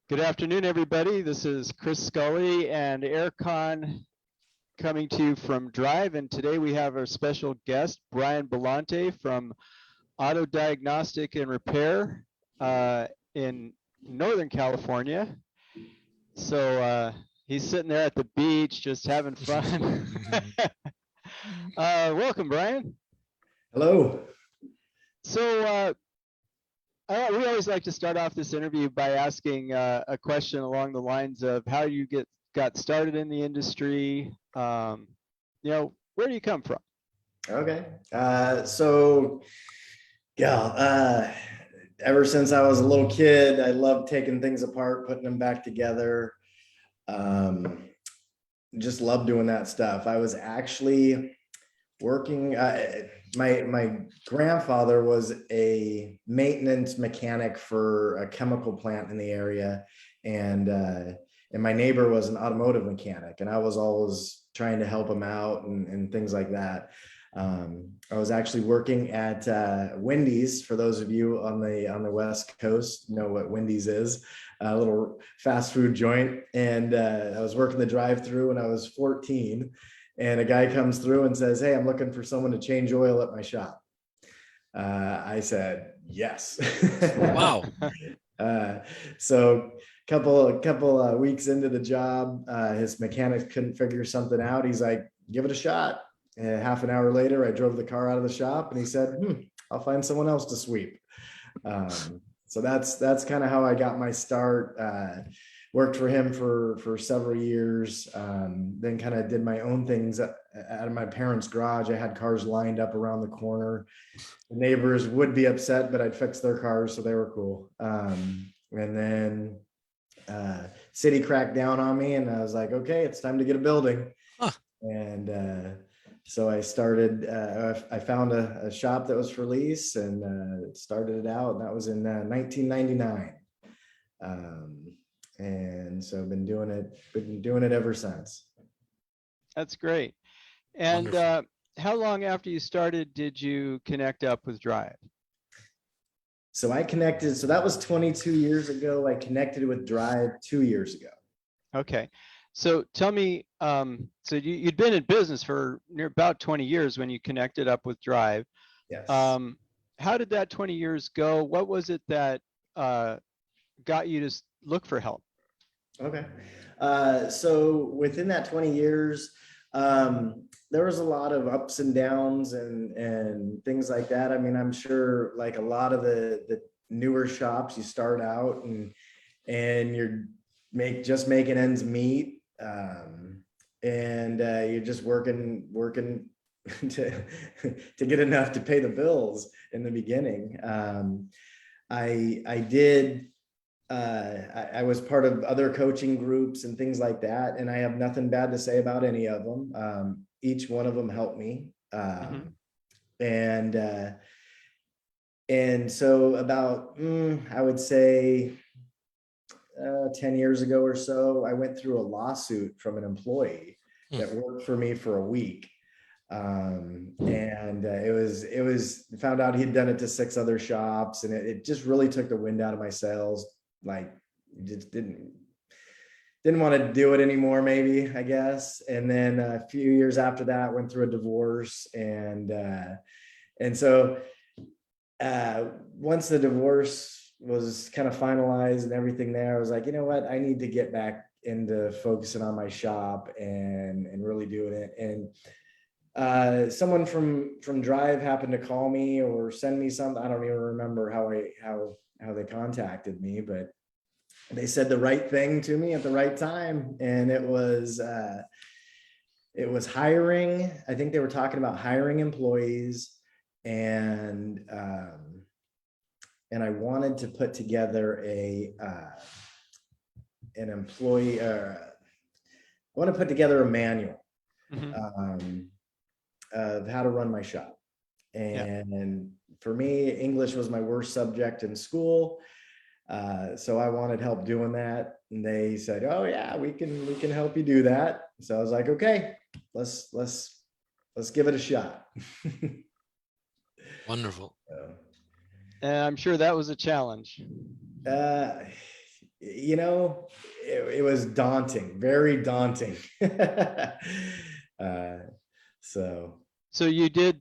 Good afternoon, everybody. This is Chris Scully and Aircon coming to you from Drive. And today we have our special guest, Brian Bellante from Auto Diagnostic and Repair in Northern California. So he's sitting there at the beach just having fun. Welcome, Brian. Hello. So we always like to start off this interview by asking a question along the lines of how you got started in the industry. Where do you come from? Okay. Ever since I was a little kid, I loved taking things apart, putting them back together. Just love doing that stuff. I was actually working. My grandfather was a maintenance mechanic for a chemical plant in the area, and my neighbor was an automotive mechanic, and I was always trying to help him out and things like that. I was actually working at Wendy's. For those of you on the West Coast, know what Wendy's is, a little fast food joint. And I was working the drive-through when I was 14. And a guy comes through and says, "Hey, I'm looking for someone to change oil at my shop." I said, "Yes." Wow. So couple weeks into the job, his mechanic couldn't figure something out. He's like, "Give it a shot." And half an hour later, I drove the car out of the shop, and he said, "I'll find someone else to sweep." So that's kind of how I got my start. Worked for him for several years, then kind of did my own things out of my parents' garage. I had cars lined up around the corner. The neighbors would be upset, but I'd fix their cars, so they were cool. And then city cracked down on me, and I was like, okay, it's time to get a building. Huh. And so I started, I found a shop that was for lease, and started it out, and that was in 1999. And so I've been doing it ever since. That's great. And how long after you started did you connect up with Drive? So that was 22 years ago. I connected with Drive 2 years ago. Okay. So tell me, so you'd been in business for near about 20 years when you connected up with Drive. Yes. How did that 20 years go? What was it that got you to look for help? Okay. So within that 20 years, there was a lot of ups and downs and things like that. I mean, I'm sure like a lot of the newer shops, you start out and you're just making ends meet. And you're just working to get enough to pay the bills in the beginning. I was part of other coaching groups and things like that, and I have nothing bad to say about any of them. Each one of them helped me. And so about, I would say 10 years ago or so, I went through a lawsuit from an employee that worked for me for a week. It was found out he'd done it to 6 other shops, and it just really took the wind out of my sails. Like, just didn't want to do it anymore, maybe, I guess. And then a few years after that, went through a divorce. And so once the divorce was kind of finalized and everything there, I was like, you know what, I need to get back into focusing on my shop and really doing it. And someone from Drive happened to call me or send me something. I don't even remember how they contacted me, but they said the right thing to me at the right time. And it was hiring. I think they were talking about hiring employees, and I wanted to put together an employee, I want to put together a manual of how to run my shop. And for me, English was my worst subject in school. So I wanted help doing that. And they said, "Oh yeah, we can help you do that." So I was like, okay, let's give it a shot. Wonderful. And I'm sure that was a challenge. it was daunting, very daunting. uh, so So you did,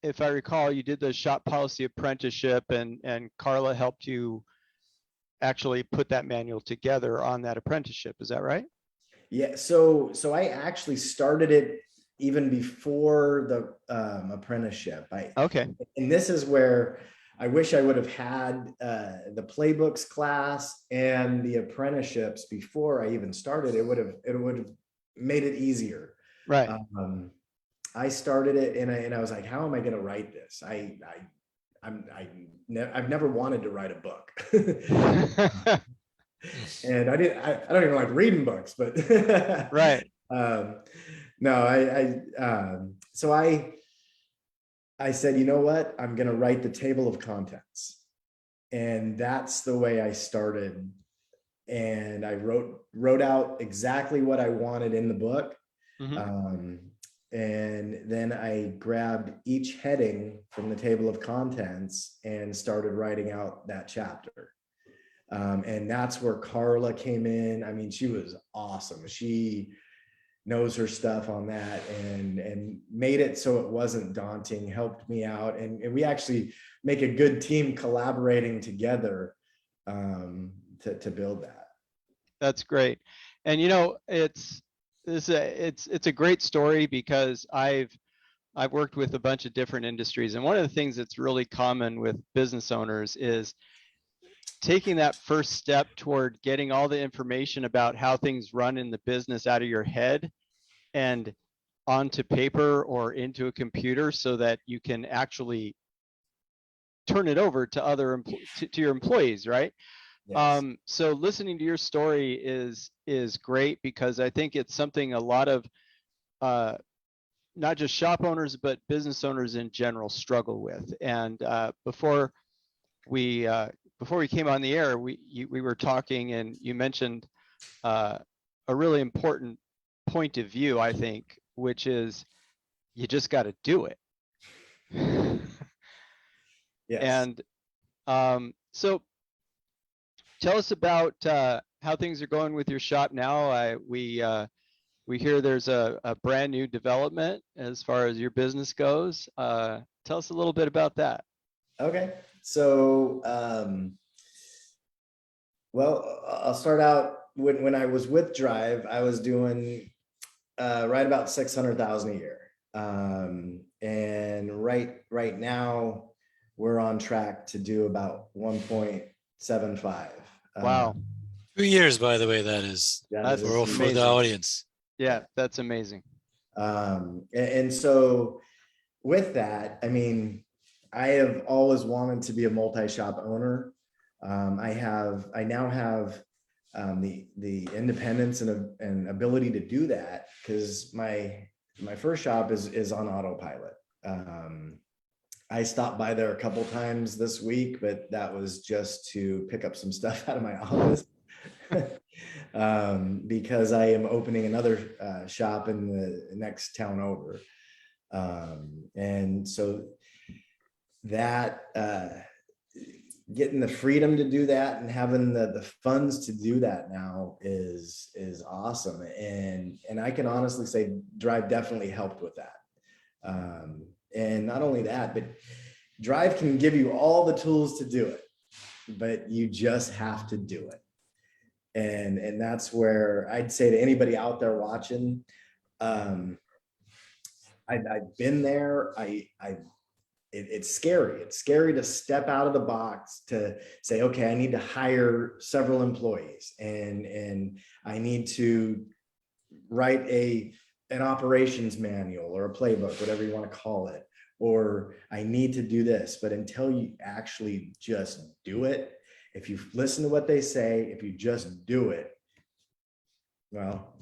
if I recall, you did the shop policy apprenticeship, and Carla helped you actually put that manual together on that apprenticeship. Is that right? yeah, so I actually started it even before the apprenticeship. Okay. And this is where I wish I would have had the playbooks class and the apprenticeships before I even started. It would have made it easier. Right. I started it and I was like, how am I going to write this? I've never wanted to write a book. And I don't even like reading books, but Right. um, no, so I said, you know what? I'm going to write the table of contents. And that's the way I started. And I wrote out exactly what I wanted in the book. Mm-hmm. And then I grabbed each heading from the table of contents and started writing out that chapter. And that's where Carla came in. I mean, she was awesome. She knows her stuff on that and made it so it wasn't daunting, helped me out. And we actually make a good team collaborating together to build that. That's great. And it's a great story because I've worked with a bunch of different industries, and one of the things that's really common with business owners is taking that first step toward getting all the information about how things run in the business out of your head and onto paper or into a computer so that you can actually turn it over to to your employees, right? Yes. So listening to your story is great because I think it's something a lot of not just shop owners but business owners in general struggle with. And we before we came on the air, we were talking, and you mentioned a really important point of view, I think, which is you just got to do it. Yes. And so tell us about how things are going with your shop now. We hear there's a brand new development as far as your business goes. Tell us a little bit about that. Okay. So, well, I'll start out when I was with Drive, I was doing right about 600,000 a year. And right now we're on track to do about 1.75. Wow. 2 years, by the way, that is That's for the amazing. audience. Yeah, that's amazing. And so with that, I mean, I have always wanted to be a multi-shop owner. I now have the independence and ability to do that because my first shop is on autopilot. I stopped by there a couple times this week, but that was just to pick up some stuff out of my office. Because I am opening another shop in the next town over. And so that getting the freedom to do that and having the funds to do that now is awesome. And I can honestly say Drive definitely helped with that. And not only that, but Drive can give you all the tools to do it, but you just have to do it. And that's where I'd say to anybody out there watching, I've been there. It's scary. It's scary to step out of the box to say, okay, I need to hire several employees and I need to write an operations manual or a playbook, whatever you want to call it, or I need to do this. But until you actually just do it, if you listen to what they say, if you just do it, well,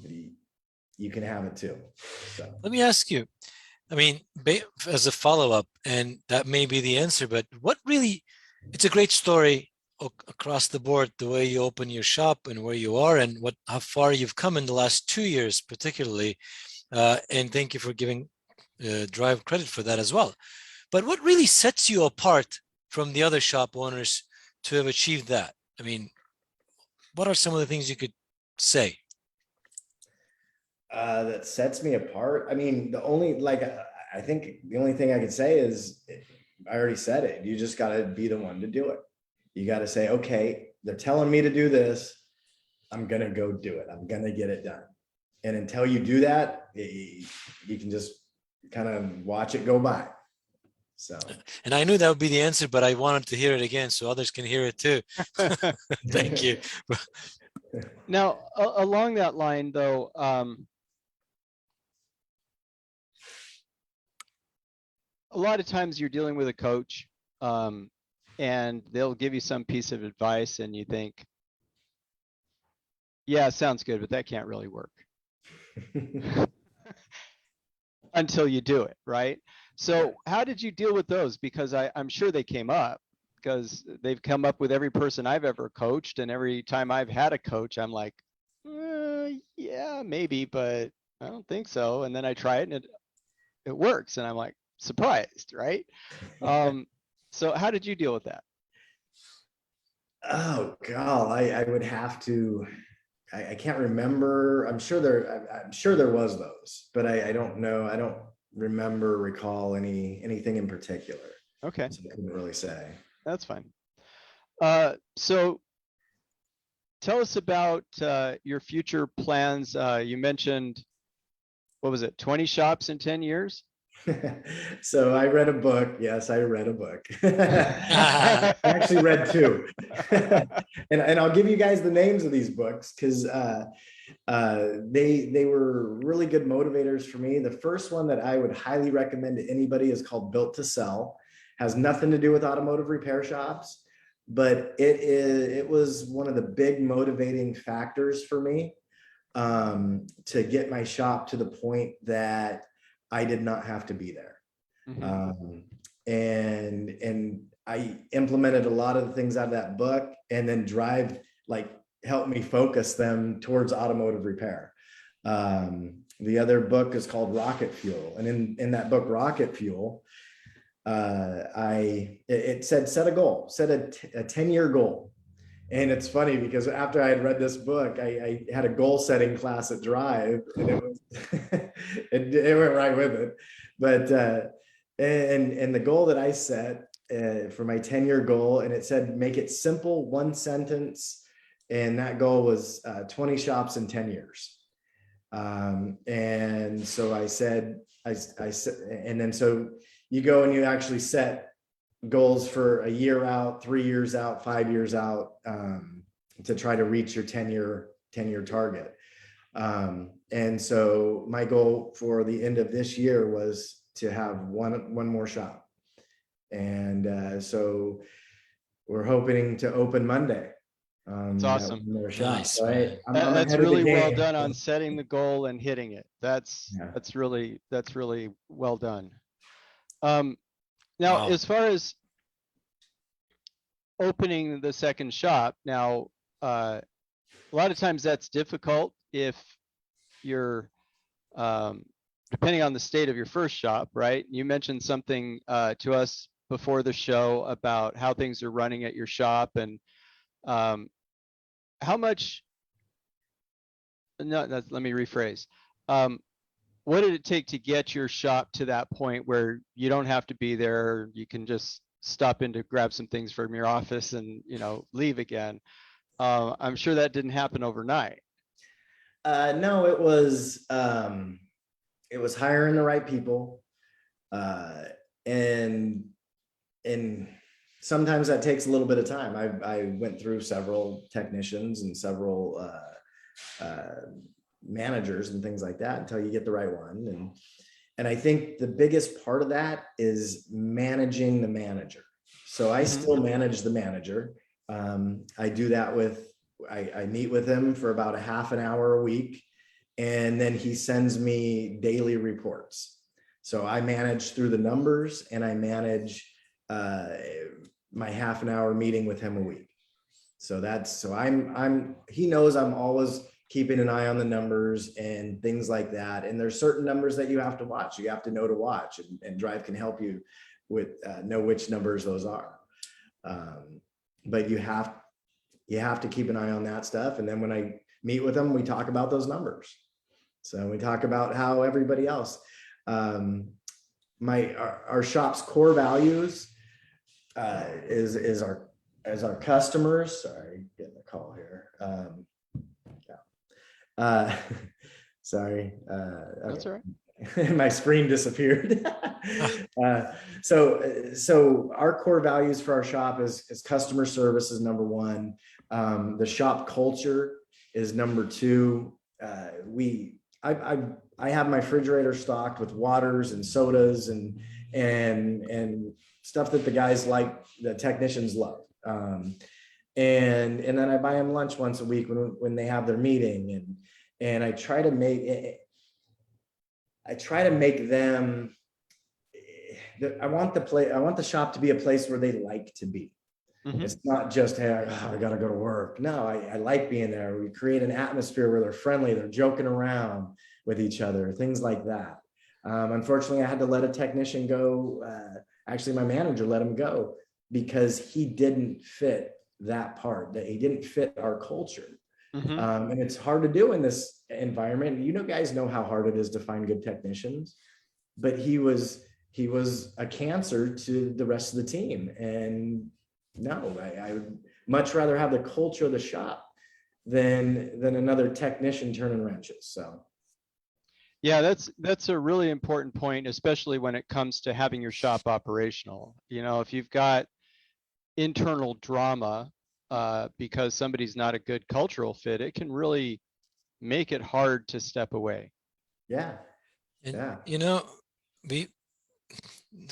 you can have it too. So Let me ask you, I mean, as a follow-up, and that may be the answer, but what really, it's a great story across the board, the way you open your shop and where you are and how far you've come in the last 2 years, particularly. And thank you for giving Drive credit for that as well. But what really sets you apart from the other shop owners to have achieved that? I mean, what are some of the things you could say? That sets me apart. I mean, I think the only thing I could say is, I already said it. You just got to be the one to do it. You got to say, okay, they're telling me to do this. I'm going to go do it. I'm going to get it done. And until you do that, you can just kind of watch it go by. So, And I knew that would be the answer, but I wanted to hear it again so others can hear it too. Thank you. Now, along that line, though, a lot of times you're dealing with a coach, and they'll give you some piece of advice, and you think, yeah, it sounds good, but that can't really work until you do it, right? So how did you deal with those? Because I'm sure they came up, because they've come up with every person I've ever coached, and every time I've had a coach, I'm like, yeah, maybe, but I don't think so. And then I try it and it works, and I'm like surprised, right? So how did you deal with that? oh God, I would have to. I can't remember. I'm sure there was those, but I don't know. I don't recall anything in particular. Okay, So I couldn't really say. that's fine. So tell us about your future plans. You mentioned, what was it, 20 shops in 10 years? So I read a book. Yes, I read a book. I actually read two. And I'll give you guys the names of these books, because they were really good motivators for me. The first one that I would highly recommend to anybody is called Built to Sell. Has nothing to do with automotive repair shops, but it was one of the big motivating factors for me, to get my shop to the point that I did not have to be there. Mhm. And I implemented a lot of the things out of that book, and then Drive helped me focus them towards automotive repair. The other book is called Rocket Fuel. And in that book, Rocket Fuel, it said, set a goal, set a 10-year goal. And it's funny because after I had read this book, I had a goal setting class at Drive, and it was it went right with it. But and the goal that I set for my 10-year goal, and it said, make it simple, one sentence, and that goal was 20 shops in 10 years. And so I said, I said, and then so you go and you actually set goals for a year out, 3 years out, 5 years out, to try to reach your 10-year target. And so my goal for the end of this year was to have one more shop. And so we're hoping to open Monday. That's awesome. Nice, So man. I'm That's ahead of the really well game. done on setting the goal and hitting it. That's Yeah. that's really well done. Now, Wow. as far as opening the second shop, now a lot of times that's difficult if you're depending on the state of your first shop, right? You mentioned something to us before the show about how things are running at your shop, and how much. No, let me rephrase. What did it take to get your shop to that point where you don't have to be there? You can just stop in to grab some things from your office and leave again. I'm sure that didn't happen overnight. No, it was hiring the right people, and sometimes that takes a little bit of time. I went through several technicians and several managers and things like that until you get the right one. And I think the biggest part of that is managing the manager. So I still manage the manager. I do that I meet with him for about a half an hour a week, and then he sends me daily reports. So I manage through the numbers, and I manage my half an hour meeting with him a week. So he knows I'm always keeping an eye on the numbers and things like that. And there's certain numbers that you have to watch. You have to know to watch, and Drive can help you with know which numbers those are. But you have to keep an eye on that stuff. And then when I meet with them, we talk about those numbers. So we talk about how everybody else, our shop's core values is our customers. Sorry, getting a call here. Sorry. That's all right. My screen disappeared. So our core values for our shop is customer service is number one. The shop culture is number two. I have my refrigerator stocked with waters and sodas and stuff that the guys like, the technicians love. And then I buy them lunch once a week when they have their meeting, and I try to make them. I want the shop to be a place where they like to be. Mm-hmm. It's not just, hey, I got to go to work. No, I like being there. We create an atmosphere where they're friendly, they're joking around with each other, things like that. Unfortunately, I had to let a technician go. Actually, my manager let him go because he didn't fit that part, that he didn't fit our culture. Mm-hmm. And it's hard to do in this environment. You know, guys know how hard it is to find good technicians, but he was a cancer to the rest of the team. And no, I would much rather have the culture of the shop than another technician turning wrenches. So. Yeah, that's a really important point, especially when it comes to having your shop operational. You know, if you've got internal drama because somebody's not a good cultural fit, it can really make it hard to step away. Yeah. And, yeah. You know, the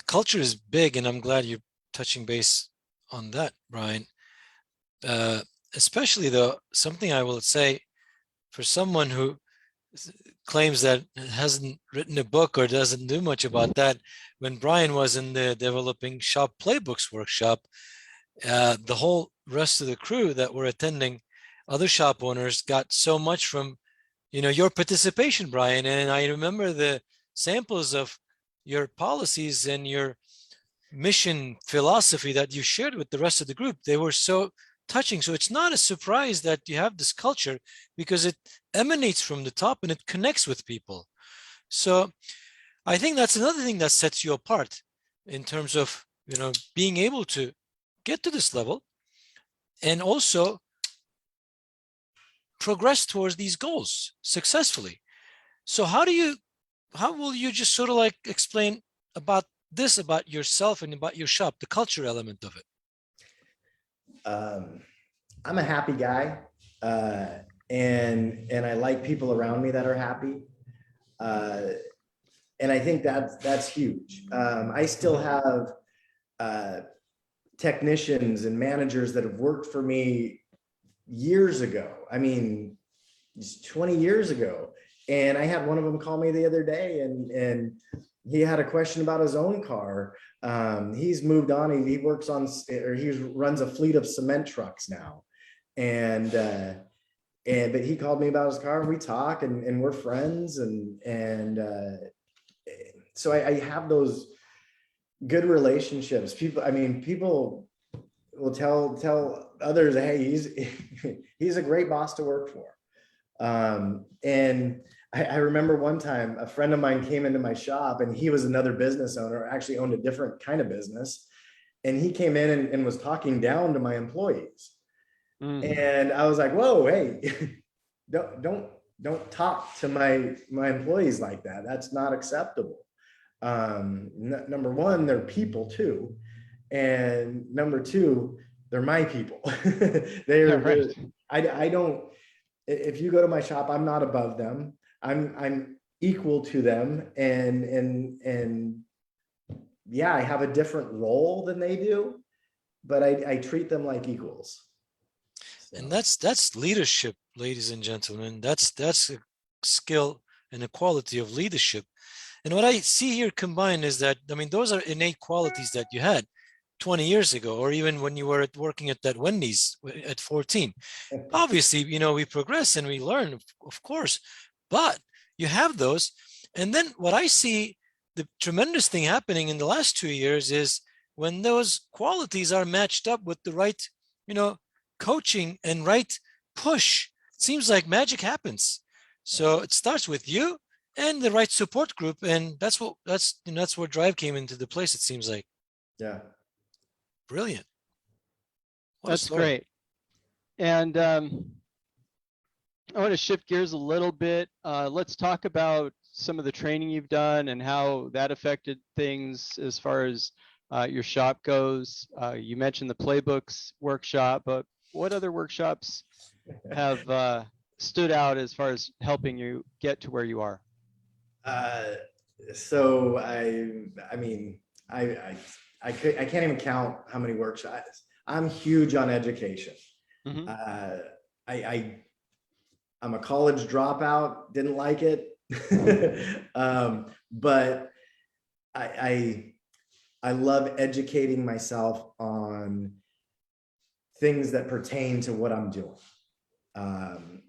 culture is big, and I'm glad you're touching base on that, Brian. Especially though, something I will say for someone who claims that hasn't written a book or doesn't do much about that, when Brian was in the developing shop playbooks workshop, the whole rest of the crew that were attending, other shop owners, got so much from, you know, your participation, Brian. And I remember the samples of your policies and your mission philosophy that you shared with the rest of the group. They were so touching. So it's not a surprise that you have this culture, because it emanates from the top and it connects with people. So I think that's another thing that sets you apart in terms of, you know, being able to get to this level and also progress towards these goals successfully. So how will you just sort of like explain about this, about yourself and about your shop, the culture element of it? I'm a happy guy, and I like people around me that are happy, and I think that's huge. I still have technicians and managers that have worked for me years ago. I mean, 20 years ago, and I had one of them call me the other day, and he had a question about his own car. He's moved on. He works on, or he runs a fleet of cement trucks now. But he called me about his car, and we talk, and we're friends. So I have those good relationships. People will tell others, hey, he's a great boss to work for. And I remember one time a friend of mine came into my shop, and he was another business owner, actually owned a different kind of business. And he came in and was talking down to my employees. And I was like, whoa, hey, don't talk to my employees like that. That's not acceptable. Number one, they're people too. And number two, they're my people. I don't, if you go to my shop, I'm not above them. I'm equal to them. And yeah, I have a different role than they do, but I treat them like equals. So. And that's leadership, ladies and gentlemen. That's a skill and a quality of leadership. And what I see here combined is that, I mean, those are innate qualities that you had 20 years ago, or even when you were working at that Wendy's at 14. Obviously, you know, we progress and we learn, of course, but you have those. And then what I see, the tremendous thing happening in the last 2 years is when those qualities are matched up with the right, you know, coaching and right push, it seems like magic happens. So it starts with you and the right support group, and that's where Drive came into the place. It seems like Yeah. brilliant. What a That's story. great. And I want to shift gears a little bit. Let's talk about some of the training you've done and how that affected things as far as your shop goes. You mentioned the playbooks workshop, but what other workshops have stood out as far as helping you get to where you are? So I mean, I can't even count how many workshops. I'm huge on education. Mhm. I'm a college dropout, didn't like it. But I love educating myself on things that pertain to what I'm doing.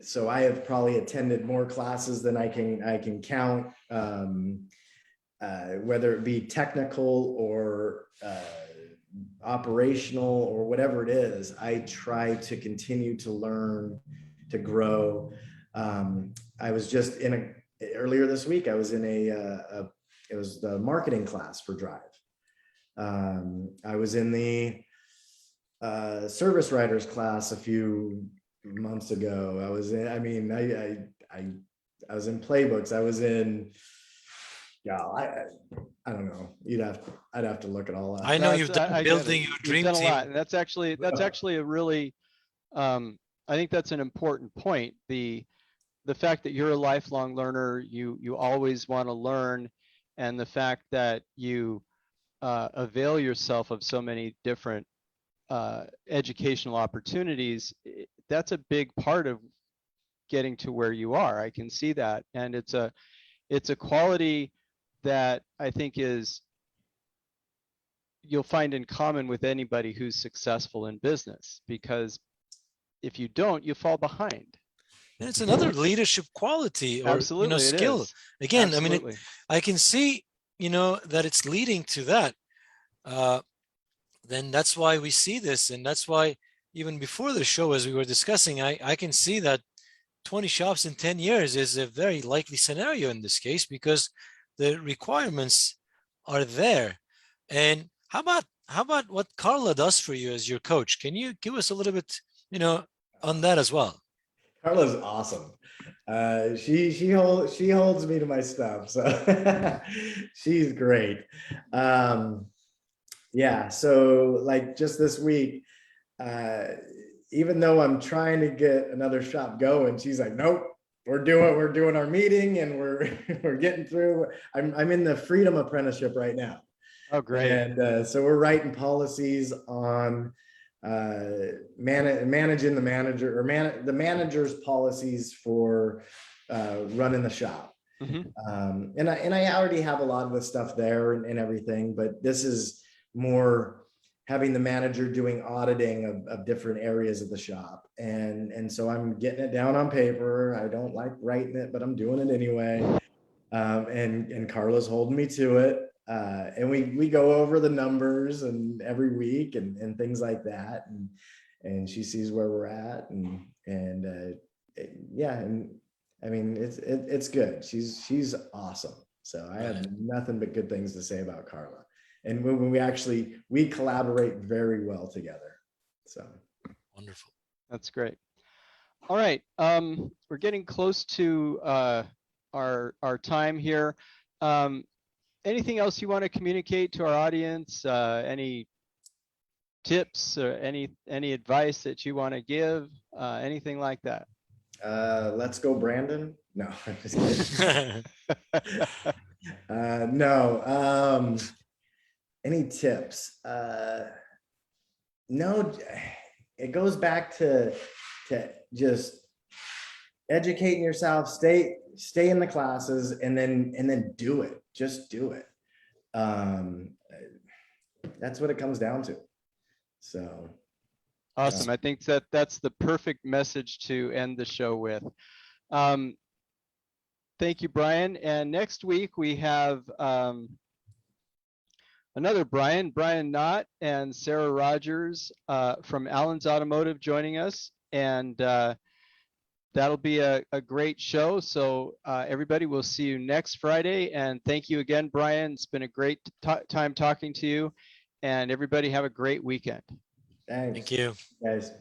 So I have probably attended more classes than I can count, whether it be technical or operational or whatever it is. I try to continue to learn, to grow. I was just earlier this week. I was in it was the marketing class for Drive. I was in the service writers class a few months ago. I was in, I mean, I was in playbooks. I was in, yeah, I don't know. I'd have to look it all up. I know you've done I get building it. your You've dream done a team. lot, and that's actually a really, I think that's an important point. The fact that you're a lifelong learner, you always want to learn, and the fact that you avail yourself of so many different educational opportunities, that's a big part of getting to where you are. I can see that, and it's a quality that I think is you'll find in common with anybody who's successful in business, because if you don't, you fall behind. And it's another leadership quality or Absolutely, it skill. is. Again, I mean, Absolutely. I can see that it's leading to that. Then that's why we see this, and that's why even before the show, as we were discussing, I can see that 20 shops in 10 years is a very likely scenario in this case because the requirements are there. And how about what Carla does for you as your coach? Can you give us a little bit, on that as well? Carla's awesome. She holds me to my stuff, so she's great. Yeah, so like just this week, even though I'm trying to get another shop going, she's like, nope, we're doing our meeting and we're we're getting through. I'm in the freedom apprenticeship right now. Oh, great. And so we're writing policies on managing the manager or the manager's policies for running the shop. Mhm. And I already have a lot of the stuff there and everything, but this is more having the manager doing auditing of different areas of the shop. And so I'm getting it down on paper. I don't like writing it, but I'm doing it anyway. And Carla's holding me to it. And we go over the numbers and every week and things like that. And she sees where we're at and yeah. And I mean, it's good. She's awesome. So I have nothing but good things to say about Carla. And when we collaborate very well together. So Wonderful. That's great. All right. We're getting close to our time here. Anything else you want to communicate to our audience? Any tips or any advice that you want to give? Anything like that? let's go, Brandon. No, I'm just kidding. No. Any tips? No, it goes back to just educating yourself, stay in the classes, and then do it. Just do it. That's what it comes down to. So Awesome. I think that's the perfect message to end the show with. Thank you, Brian. And next week we have another Brian Knott and Sarah Rogers from Allen's Automotive joining us. And that'll be a great show. So everybody, we'll see you next Friday. And thank you again, Brian. It's been a great time talking to you. And everybody have a great weekend. Thanks. Thank you. Guys.